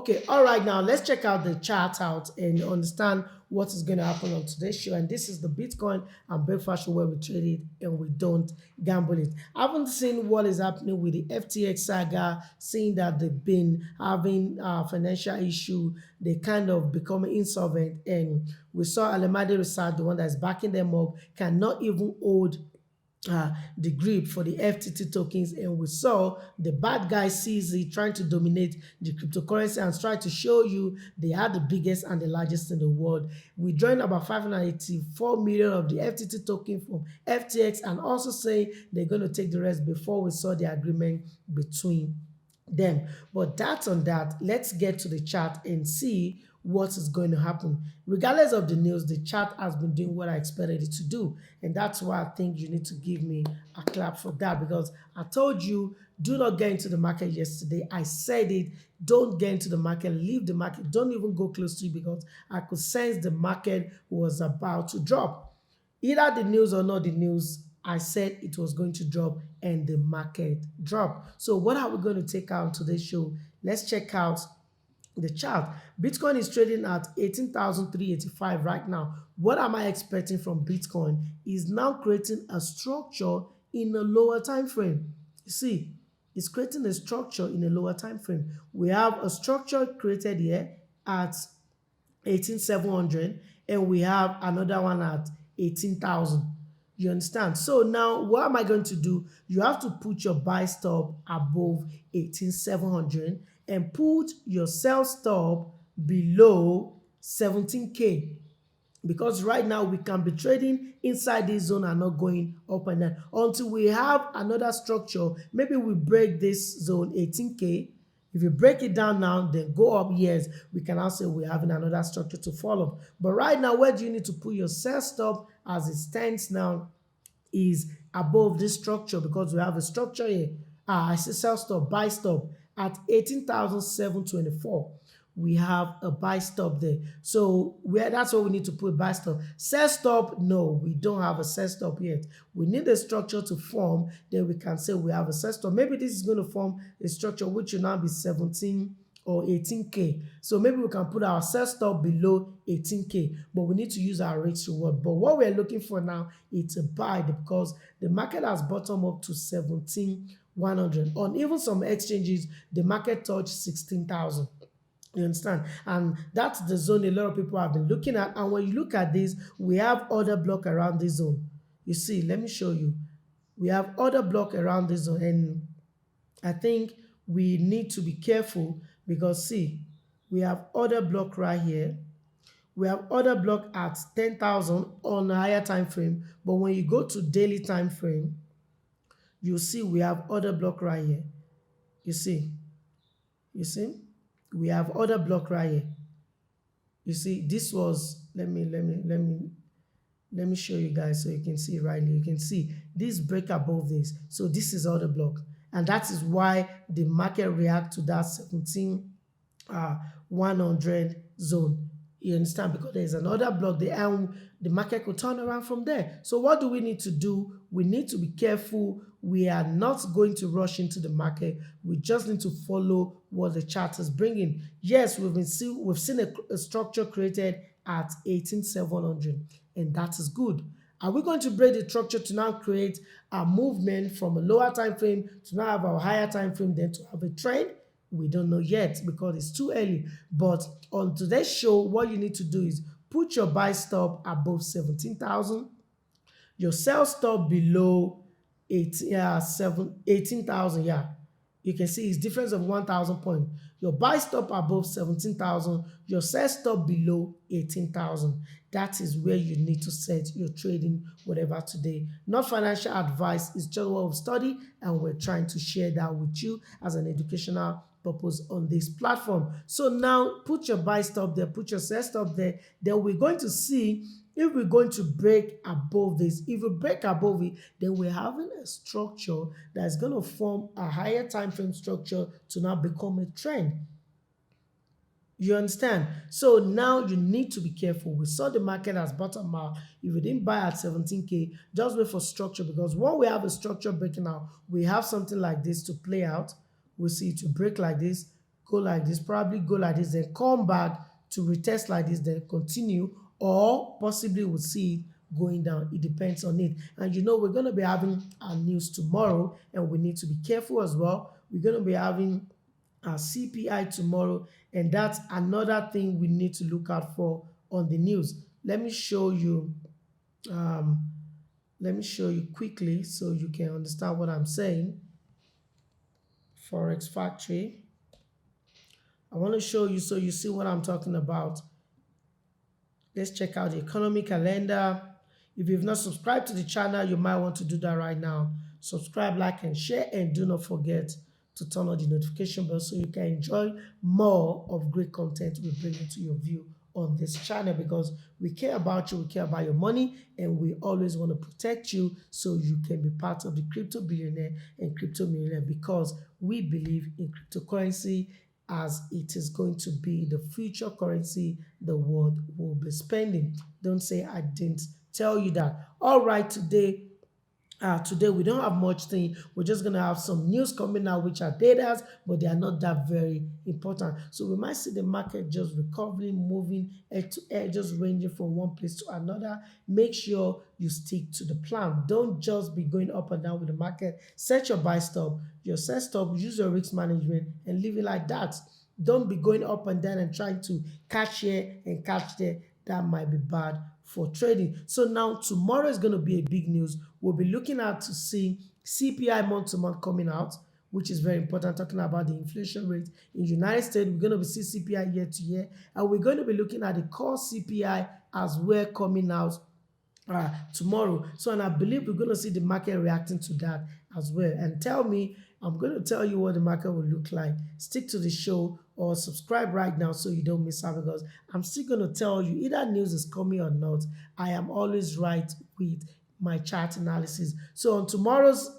Okay, all right, now let's check out the chart out and understand what is going to happen on today's show. And this is the Bitcoin and breakfast show where we trade it and we don't gamble it. I haven't seen what is happening with the FTX saga, seeing that they've been having financial issue, they kind of becoming insolvent, and we saw Alameda Research, the one that's backing them up, cannot even hold the grip for the FTT tokens, and we saw the bad guy CZ trying to dominate the cryptocurrency and try to show you they are the biggest and the largest in the world. We joined about 584 million of the FTT token from FTX, and also say they're going to take the rest before we saw the agreement between them. But that's on that. Let's get to the chart and see what is going to happen. Regardless of the news, the chart has been doing what I expected it to do. And that's why I think you need to give me a clap for that, because I told you, do not get into the market yesterday. I said it, don't get into the market, leave the market, don't even go close to it, because I could sense the market was about to drop. Either the news or not the news, I said it was going to drop and the market dropped. So what are we going to take out today's show? Let's check out the chart. Bitcoin is trading at 18,385 right now. What am I expecting from Bitcoin is now creating a structure in a lower time frame. You see, it's creating a structure in a lower time frame. We have a structure created here at 18,700 and we have another one at 18,000. You understand? So now what am I going to do? You have to put your buy stop above 18,700 and put your sell stop below 17K, because right now we can be trading inside this zone and not going up and down until we have another structure. Maybe we break this zone 18K. If you break it down now, then go up, yes, we can now say we're having another structure to follow. But right now, where do you need to put your sell stop as it stands now is above this structure, because we have a structure here. I say sell stop, buy stop at 18,724. We have a buy stop there. So that's what we need to put, buy stop. Sell stop, no, we don't have a sell stop yet. We need a structure to form, then we can say we have a sell stop. Maybe this is going to form a structure which will now be 17 or 18K. So maybe we can put our sell stop below 18K, but we need to use our risk reward. But what we're looking for now is a buy, because the market has bottomed up to 17,100. On even some exchanges, the market touched 16,000. You understand? And that's the zone a lot of people have been looking at. And when you look at this, we have other block around this zone. You see, let me show you. We have other block around this zone. And I think we need to be careful, because see, we have other block right here. We have other block at 10,000 on a higher time frame. But when you go to daily time frame, you see we have other block right here. You see? We have other block right here. You see, this was, let me show you guys so you can see rightly. You can see this break above this. So this is other block. And that is why the market react to that 17,100 zone. You understand? Because there's another block there and the market could turn around from there. So what do we need to do? We need to be careful. We are not going to rush into the market. We just need to follow what the chart is bringing. Yes, we've seen a structure created at 18,700, and that is good. Are we going to break the structure to now create a movement from a lower time frame to now have a higher time frame, then to have a trend? We don't know yet because it's too early. But on today's show, what you need to do is put your buy stop above 17,000, your sell stop below 18,000. Yeah, you can see it's difference of 1,000 points. Your buy stop above 17,000, your sell stop below 18,000. That is where you need to set your trading whatever today. Not financial advice, it's just what we've studied, and we're trying to share that with you as an educational purpose on this platform. So now put your buy stop there, put your sell stop there. Then we're going to see if we're going to break above this. If we break above it, then we're having a structure that's going to form a higher time frame structure to now become a trend. You understand? So now you need to be careful. We saw the market has bottomed out. If you didn't buy at 17K, just wait for structure, because when we have a structure breaking out, we have something like this to play out. We see it to break like this. go like this, probably go like this, then come back to retest like this, then continue, or possibly we'll see it going down. It depends on it. And we're going to be having our news tomorrow, and we need to be careful as well. We're going to be having our CPI tomorrow, and that's another thing we need to look out for on the news. Let me show you. Let me show you quickly so you can understand what I'm saying. Forex Factory. I want to show you so you see what I'm talking about. Let's check out the economy calendar. If you've not subscribed to the channel, you might want to do that right now. Subscribe, like, and share, and do not forget to turn on the notification bell so you can enjoy more of great content we bring into your view on this channel, because we care about you, we care about your money, and we always want to protect you so you can be part of the crypto billionaire and crypto millionaire, because we believe in cryptocurrency as it is going to be the future currency the world will be spending. Don't say I didn't tell you that. All right, today we don't have much thing. We're just going to have some news coming out which are data, but they are not that very important. So we might see the market just recovering, moving edge to edge, just ranging from one place to another. Make sure you stick to the plan. Don't just be going up and down with the market. Set your buy stop, your sell stop, use your risk management, and leave it like that. Don't be going up and down and trying to catch here and catch there. That might be bad for trading. So now tomorrow is going to be a big news. We'll be looking at to see CPI month to month coming out, which is very important, talking about the inflation rate in the United States. We're going to be see CPI year to year, and we're going to be looking at the core CPI as well coming out tomorrow. So, and I believe we're going to see the market reacting to that as well. And tell me, I'm going to tell you what the market will look like. Stick to the show or subscribe right now so you don't miss out, because I'm still going to tell you either news is coming or not. I am always right with my chart analysis. So on tomorrow's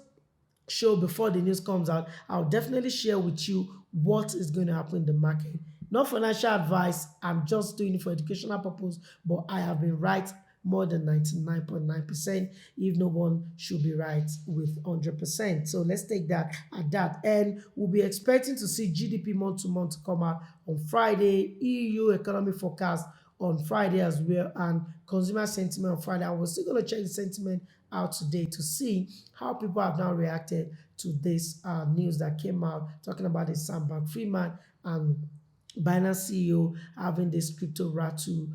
show, before the news comes out, I'll definitely share with you what is going to happen in the market. Not financial advice. I'm just doing it for educational purpose, but I have been right more than 99.9%. If no one should be right with 100%. So let's take that at that. And we'll be expecting to see GDP month to month come out on Friday, EU economic forecast on Friday as well, and consumer sentiment on Friday. And we're still going to check the sentiment out today to see how people have now reacted to this news that came out talking about the Sam Bankman-Fried and Binance CEO having this crypto rattle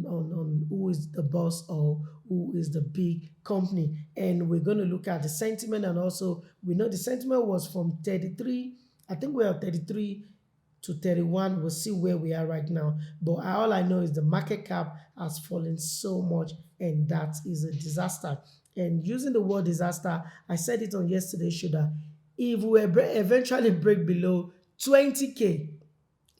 on who is the boss or who is the big company. And we're going to look at the sentiment, and also we know the sentiment was from 33, I think we are 33 to 31. We'll see where we are right now, but all I know is the market cap has fallen so much, and that is a disaster. And using the word disaster, I said it on yesterday's show that if we eventually break below 20K,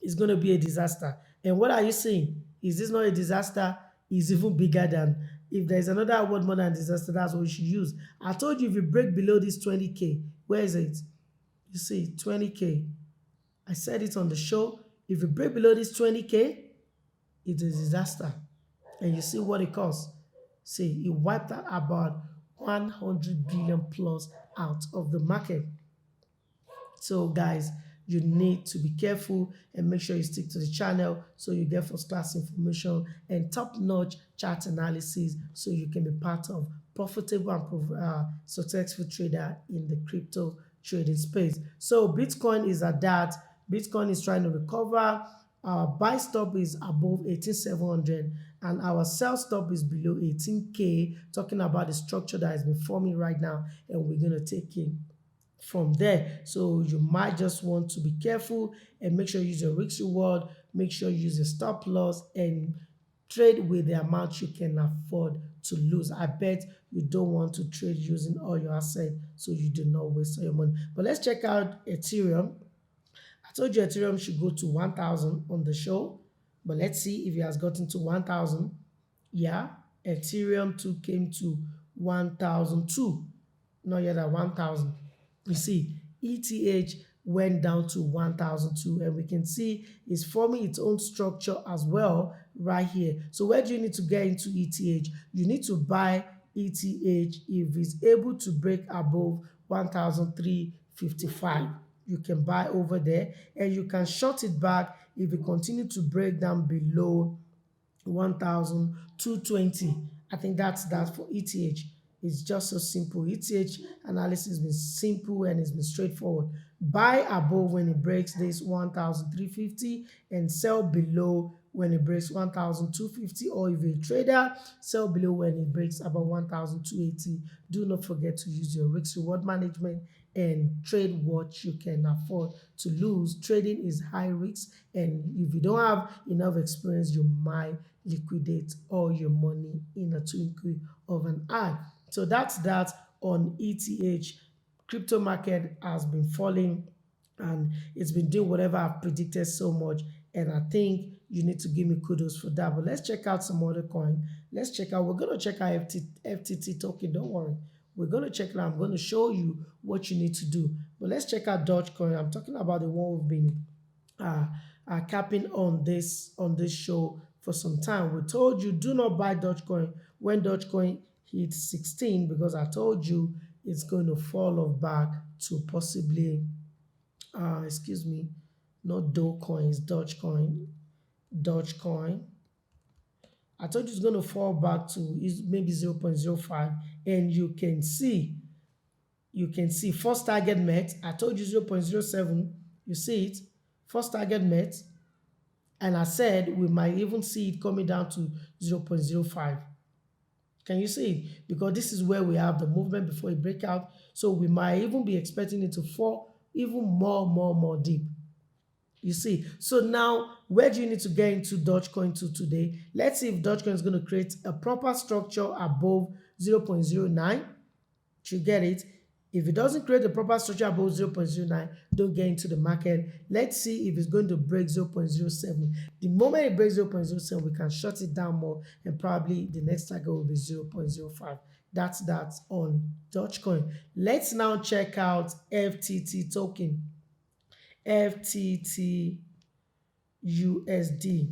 it's going to be a disaster. And what are you saying? Is this not a disaster? It's even bigger than, if there's another word more than disaster, that's what we should use. I told you if you break below this 20K, where is it? You see, 20K. I said it on the show. If you break below this 20K, it's a disaster. And you see what it costs. See, it wiped out about 100 billion plus out of the market. So guys, you need to be careful and make sure you stick to the channel so you get first class information and top-notch chart analysis so you can be part of profitable and successful trader in the crypto trading space. So Bitcoin is at that. Bitcoin is trying to recover. Our buy stop is above 18,700 and our sell stop is below 18K, talking about the structure that has been forming right now, and we're going to take it from there. So you might just want to be careful and make sure you use your risk reward, make sure you use your stop loss, and trade with the amount you can afford to lose. I bet you don't want to trade using all your assets so you do not waste all your money. But let's check out Ethereum. I told you Ethereum should go to 1,000 on the show, but let's see if it has gotten to 1,000. Yeah, Ethereum too came to 1,002, not yet at 1,000. You see, ETH went down to 1,002, and we can see it's forming its own structure as well right here. So where do you need to get into ETH? You need to buy ETH if it's able to break above 1,355. you can buy over there, and you can short it back if it continue to break down below 1,220. I think that's that for ETH. It's just so simple. ETH analysis has been simple and it's been straightforward. Buy above when it breaks this 1,350 and sell below when it breaks 1,250, or if you're a trader, sell below when it breaks about 1,280. Do not forget to use your risk reward management and trade what you can afford to lose. Trading is high risk, and if you don't have enough experience, you might liquidate all your money in a twinkle of an eye. So that's that on ETH. Crypto market has been falling and it's been doing whatever I've predicted so much, and I think you need to give me kudos for that. But let's check out some other coin. Let's check out, we're going to check out FTT token. Don't worry, we're going to check it out. I'm going to show you what you need to do. But let's check out Dogecoin. I'm talking about the one we've been capping on this show for some time. We told you do not buy Dogecoin when Dogecoin hits 16, because I told you it's going to fall off back to possibly excuse me, not Dogecoin, it's Dogecoin. I told you it's going to fall back to maybe 0.05, and you can see first target met. I told you 0.07. You see it, first target met, and I said we might even see it coming down to 0.05. Can you see it? Because this is where we have the movement before it break out. So we might even be expecting it to fall even more deep. You see, so now where do you need to get into Dogecoin to today? Let's see if Dogecoin is going to create a proper structure above 0.09. You get it? If it doesn't create a proper structure above 0.09, don't get into the market. Let's see if it's going to break 0.07. The moment it breaks 0.07, we can shut it down more, and probably the next target will be 0.05. That's on Dogecoin. Let's now check out FTT token. FTT USD,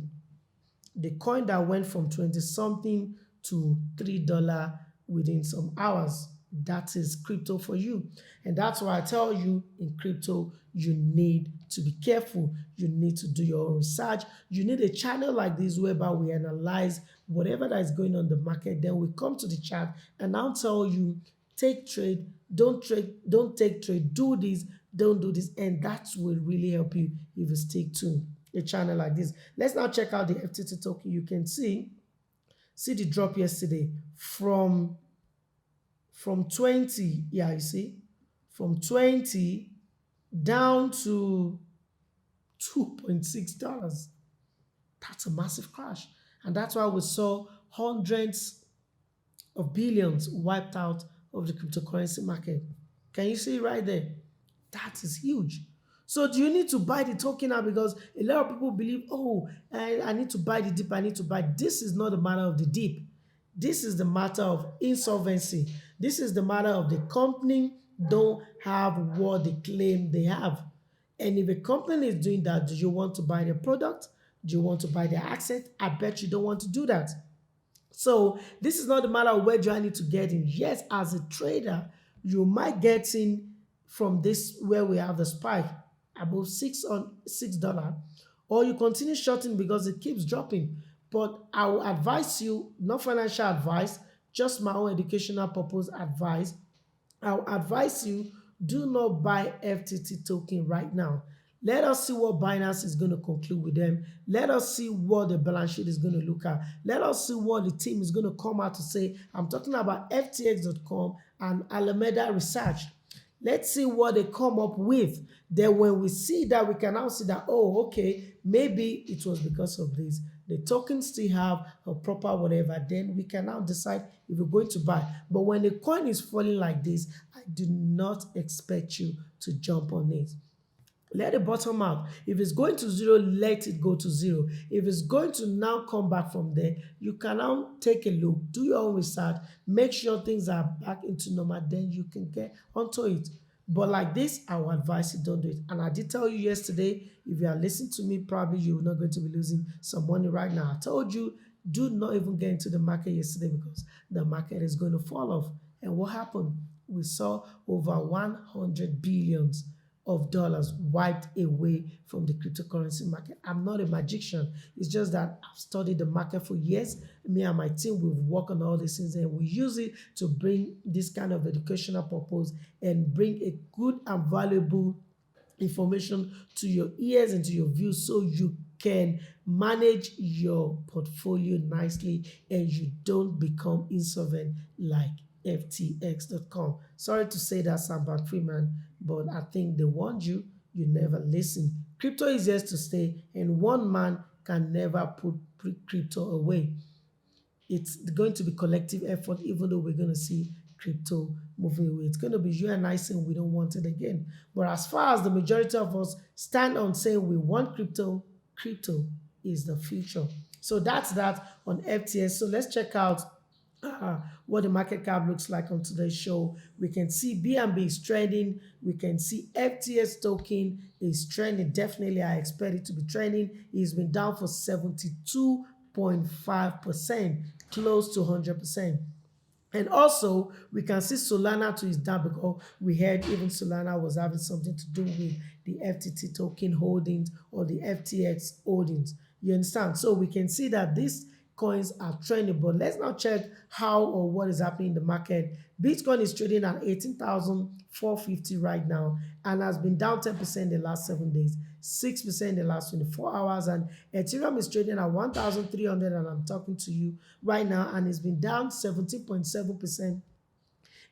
the coin that went from 20 something to $3 within some hours. That is crypto for you. And that's why I tell you, in crypto, you need to be careful. You need to do your own research. You need a channel like this whereby we analyze whatever that is going on in the market. Then we come to the chart and I'll tell you, take trade, don't take trade, do this, don't do this. And that will really help you if you stick to a channel like this. Let's now check out the FTT token. You can see the drop yesterday from 20, yeah, you see, from 20 down to $2.6. That's a massive crash. And that's why we saw hundreds of billions wiped out of the cryptocurrency market. Can you see right there? That is huge. So do you need to buy the token now? Because a lot of people believe, oh, I need to buy the dip, I need to buy. This is not the matter of the dip. This is the matter of insolvency. This is the matter of the company don't have what they claim they have. And if a company is doing that, do you want to buy their product? Do you want to buy their asset? I bet you don't want to do that. So this is not the matter of where do I need to get in. Yes, as a trader, you might get in from this where we have the spike above $6, or you continue shorting because it keeps dropping. But I will advise you, not financial advice, just my own educational purpose advice. I'll advise you, do not buy FTT token right now. Let us see what Binance is going to conclude with them. Let us see what the balance sheet is going to look at. Let us see what the team is going to come out to say. I'm talking about FTX.com and Alameda Research. Let's see what they come up with. Then when we see that, we can now see that, oh, okay, maybe it was because of this. The tokens still have a proper whatever. Then we can now decide if we're going to buy. But when the coin is falling like this, I do not expect you to jump on it. Let it bottom out. If it's going to zero, let it go to zero. If it's going to now come back from there, you can now take a look, do your own research, make sure things are back into normal, then you can get onto it. But like this, I will advise you don't do it. And I did tell you yesterday, if you are listening to me, probably you're not going to be losing some money right now. I told you, do not even get into the market yesterday because the market is going to fall off. And what happened? We saw over 100 billions of dollars wiped away from the cryptocurrency market. I'm not a magician. It's just that I've studied the market for years. Me and my team, we've worked on all these things and we use it to bring this kind of educational purpose and bring a good and valuable information to your ears and to your views so you can manage your portfolio nicely and you don't become insolvent like ftx.com. Sorry to say that, Sam Freeman, but I think they warned you, you never listen. Crypto is here to stay, and one man can never put crypto away. It's going to be collective effort, even though we're going to see crypto moving away. It's going to be you and I saying we don't want it again. But as far as the majority of us stand on saying we want crypto, crypto is the future. So that's that on FTS. So let's check out what the market cap looks like on today's show. We can see BNB is trending. We can see FTS token is trending. Definitely, I expect it to be trending. It's been down for 72.5%, close to 100%. And also, we can see Solana to is down because we heard even Solana was having something to do with the FTT token holdings or the FTX holdings. You understand? So we can see that these coins are trending, but let's now check how or what is happening in the market. Bitcoin is trading at 18,450 right now and has been down 10% in the last 7 days, 6% in the last 24 hours, and Ethereum is trading at 1,300 and I'm talking to you right now and it's been down 17.7%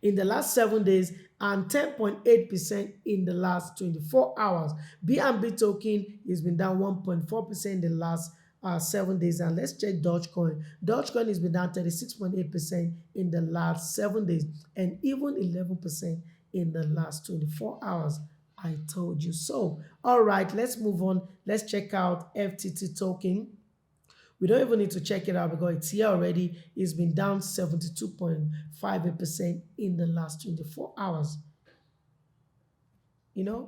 in the last 7 days and 10.8% in the last 24 hours. BNB token has been down 1.4% in the last 7 days. And let's check Dogecoin. Dogecoin has been down 36.8% in the last 7 days and even 11% in the last 24 hours. I told you so. All right, let's move on. Let's check out FTT token. We don't even need to check it out because it's here already. It's been down 72.58% in the last 24 hours.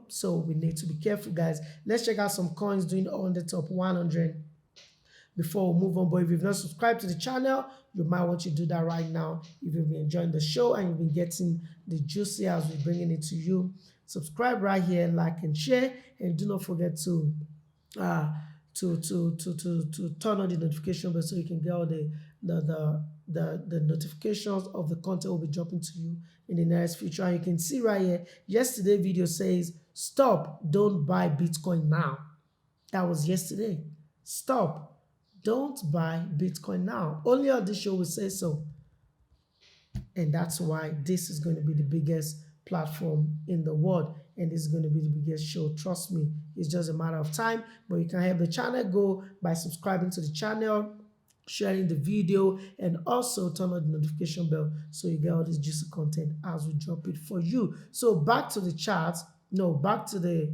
So we need to be careful, guys. Let's check out some coins doing on the top 100 before we move on. But if you've not subscribed to the channel, you might want to do that right now. If you've been enjoying the show and you've been getting the juicy as we're bringing it to you, subscribe right here, like and share, and do not forget to turn on the notification bell so you can get all the notifications of the content will be dropping to you in the nearest future. And you can see right here, yesterday video says, stop, don't buy Bitcoin now. That was yesterday. Stop, don't buy Bitcoin now. Only on this show will say so. And that's why this is going to be the biggest platform in the world. And this is going to be the biggest show. Trust me, it's just a matter of time. But you can help the channel go by subscribing to the channel, sharing the video, and also turn on the notification bell so you get all this juicy content as we drop it for you. So back to the charts. No, back to the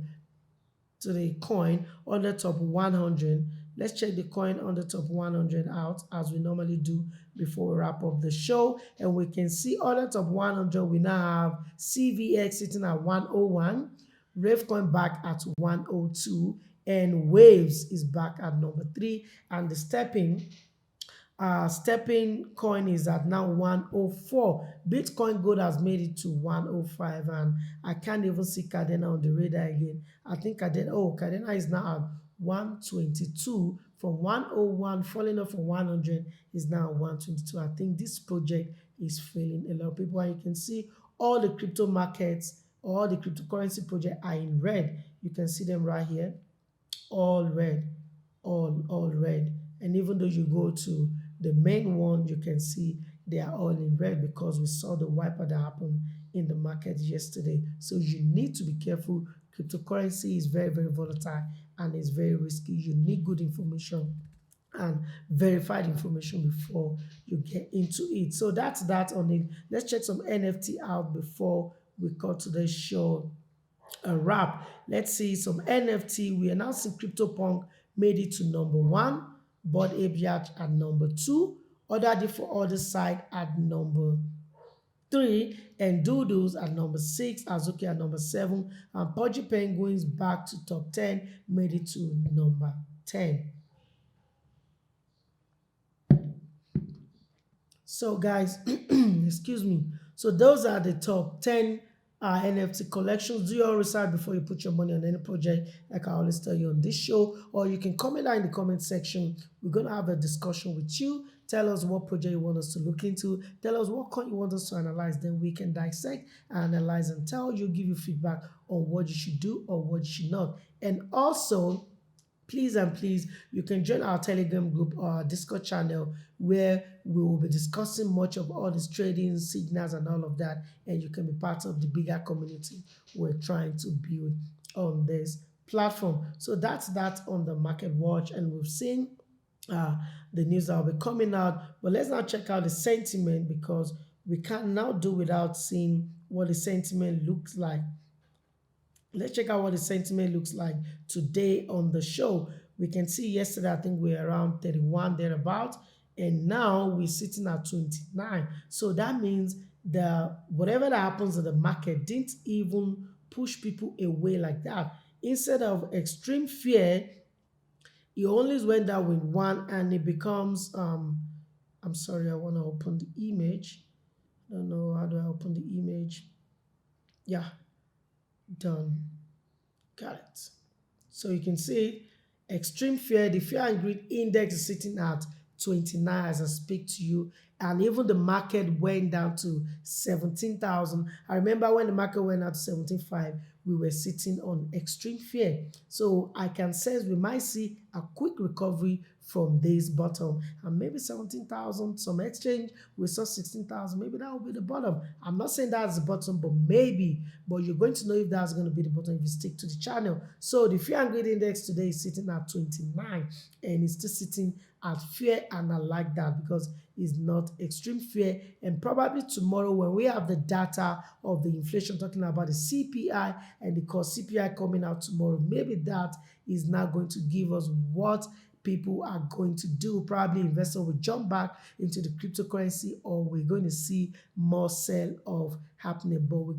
coin on the top 100. Let's check the coin on the top 100 out as we normally do before we wrap up the show. And we can see on the top 100, we now have CVX sitting at 101, Ravecoin back at 102, and Waves is back at number 3. And the stepping coin is at now 104. Bitcoin Gold has made it to 105, and I can't even see Cardano on the radar again. I think Cardano is now at 122 from 101, falling off from 100 is now 122. I think this project is failing a lot of people, and you can see all the crypto markets, all the cryptocurrency projects are in red. You can see them right here, all red, all red. And even though you go to the main one, you can see they are all in red because we saw the wiper that happened in the market yesterday. So you need to be careful. Cryptocurrency is very, very volatile and it's very risky. You need good information and verified information before you get into it. So that's that on it. Let's check some NFT out before we cut today's show a wrap. Let's see some NFT. We announced CryptoPunk made it to number 1. Bud Abiat at number 2. Other Day for Other Side at number 3, and Doodles at number 6, Azuki at number 7, and Pudgy Penguins back to top 10, made it to number 10. So guys, excuse me. So those are the top 10 NFT collections. Do your research before you put your money on any project, like I always tell you on this show, or you can comment down in the comment section. We're going to have a discussion with you. Tell us what project you want us to look into. Tell us what coin you want us to analyze. Then we can dissect, analyze, and tell you, give you feedback on what you should do or what you should not. And also, please and please, you can join our Telegram group or our Discord channel where we will be discussing much of all these trading signals and all of that, and you can be part of the bigger community we're trying to build on this platform. So that's that on the market watch, and we've seen uh, the news that will be coming out. But let's now check out the sentiment, because we can't now do without seeing what the sentiment looks like. Let's check out what the sentiment looks like today on the show. We can see yesterday, I think we were around 31 thereabout, and now we're sitting at 29. So that means the whatever that happens in the market didn't even push people away like that. Instead of extreme fear, it only went down with one, and it becomes I'm sorry, I want to open the image. I don't know, how do I open the image? Yeah, done. Got it. So you can see extreme fear, the fear and greed index is sitting at 29 as I speak to you. And even the market went down to 17,000. I remember when the market went out to 17.5, we were sitting on extreme fear. So I can sense we might see a quick recovery from this bottom, and maybe 17,000. Some exchange we saw 16,000. Maybe that will be the bottom. I'm not saying that's the bottom, but maybe. But you're going to know if that's going to be the bottom if you stick to the channel. So the fear and greed index today is sitting at 29, and it's still sitting at fear, and I like that because it's not extreme fear. And probably tomorrow, when we have the data of the inflation, talking about the CPI and the core CPI coming out tomorrow, maybe that is now going to give us what people are going to do. Probably investors will jump back into the cryptocurrency, or we're going to see more sell off happening. But we're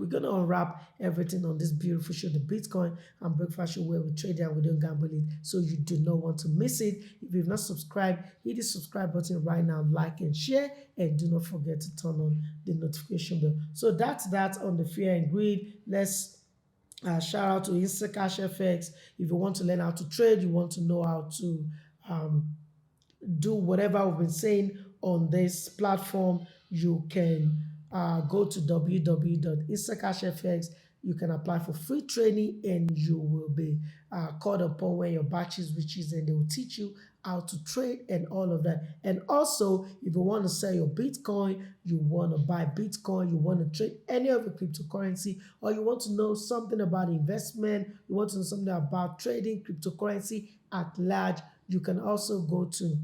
gonna unwrap everything on this beautiful show, the Bitcoin and Breakfast Show, where we trade and we don't gamble it. So you do not want to miss it. If you've not subscribed, hit the subscribe button right now, like and share, and do not forget to turn on the notification bell. So that's that on the fear and greed. Let's shout out to Instacash FX. If you want to learn how to trade, you want to know how to um, do whatever we've been saying on this platform, you can go to www.instacashfx. You can apply for free training, and you will be called upon when your batch is reaches, and they will teach you how to trade and all of that. And also, if you want to sell your Bitcoin, you want to buy Bitcoin, you want to trade any of the cryptocurrency, or you want to know something about investment, you want to know something about trading cryptocurrency at large, you can also go to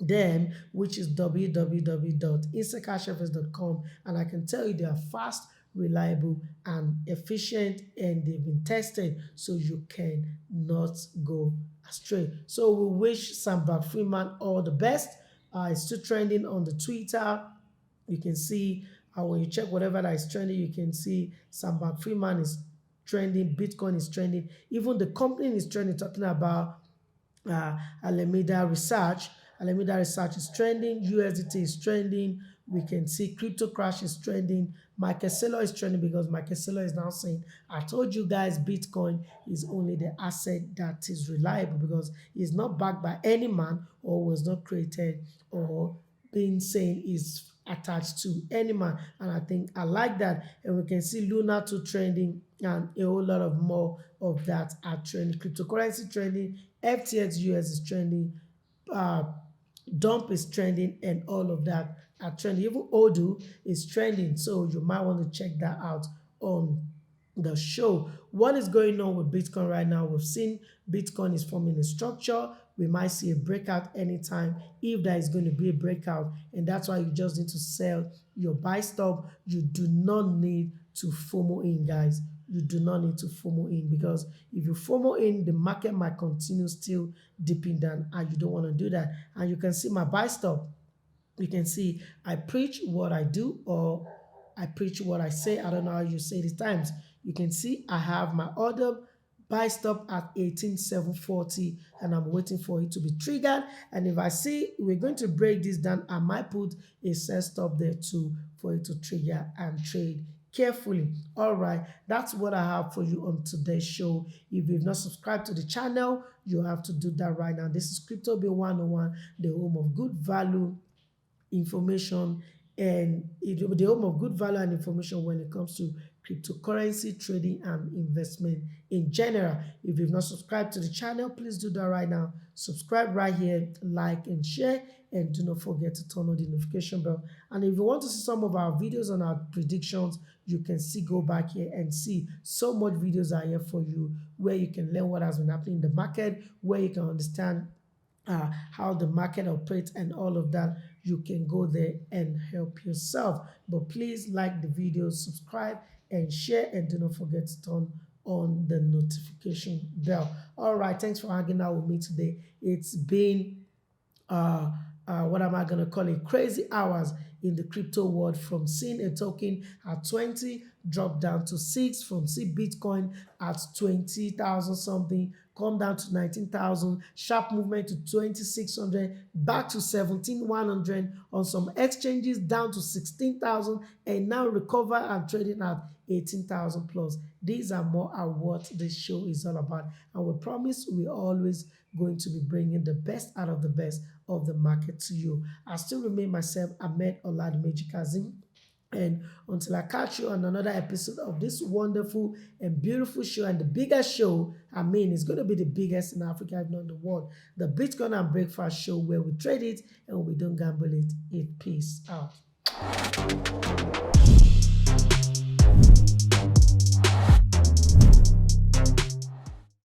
them, which is www.instacashfs.com, and I can tell you they are fast, reliable, and efficient, and they've been tested, so you can not go astray. So we wish Sam Freeman all the best. It's still trending on the Twitter. You can see when you check whatever that is trending, you can see Sam Freeman is trending, Bitcoin is trending, even the company is trending, talking about Alameda Research. Alameda Research is trending, USDT is trending, we can see Crypto Crash is trending, Michael Saylor is trending, because Michael Saylor is now saying, I told you guys Bitcoin is only the asset that is reliable, because it's not backed by any man, or was not created or being saying is attached to any man. And I think I like that. And we can see Luna 2 trending, and a whole lot of more of that are trending. Cryptocurrency trending, FTX US is trending, Dump is trending, and all of that are trending. Even Odoo is trending, so you might want to check that out on the show. What is going on with Bitcoin right now? We've seen Bitcoin is forming a structure. We might see a breakout anytime if there is going to be a breakout, and that's why you just need to sell your buy stop. You do not need to FOMO in, guys. You do not need to FOMO in, because if you FOMO in, the market might continue still dipping down, and you don't want to do that. And you can see my buy stop. You can see I preach what I do, or I preach what I say. I don't know how you say it times. You can see I have my order buy stop at 18,740, and I'm waiting for it to be triggered. And if I see we're going to break this down, I might put a sell stop there too for it to trigger and trade carefully. All right, that's what I have for you on today's show. If you've not subscribed to the channel, you have to do that right now. This is Crypto Bill 101, the home of good value information and it will be the home of good value and information when it comes to cryptocurrency trading and investment in general. If you've not subscribed to the channel, please do that right now. Subscribe right here, like and share, and do not forget to turn on the notification bell. And if you want to see some of our videos on our predictions, you can see go back here and see so much videos are here for you where you can learn what has been happening in the market, where you can understand how the market operates and all of that. You can go there and help yourself. But please like the video, subscribe and share, and do not forget to turn on the notification bell. All right, thanks for hanging out with me today. It's been what am I going to call it? Crazy hours in the crypto world, from seeing a token at 20 drop down to 6, from see Bitcoin at 20,000 something, come down to 19,000, sharp movement to 2,600, back to 17,100, on some exchanges down to 16,000, and now recover and trading at 18,000 plus. These are more are what this show is all about, and we promise we're always going to be bringing the best out of the best of the market to you. I still remain myself, Ahmed Oladimeji Kazim. And until I catch you on another episode of this wonderful and beautiful show, and the biggest show, I mean, it's going to be the biggest in Africa, if not in the world, the Bitcoin and Breakfast Show, where we trade it and we don't gamble it. Peace out.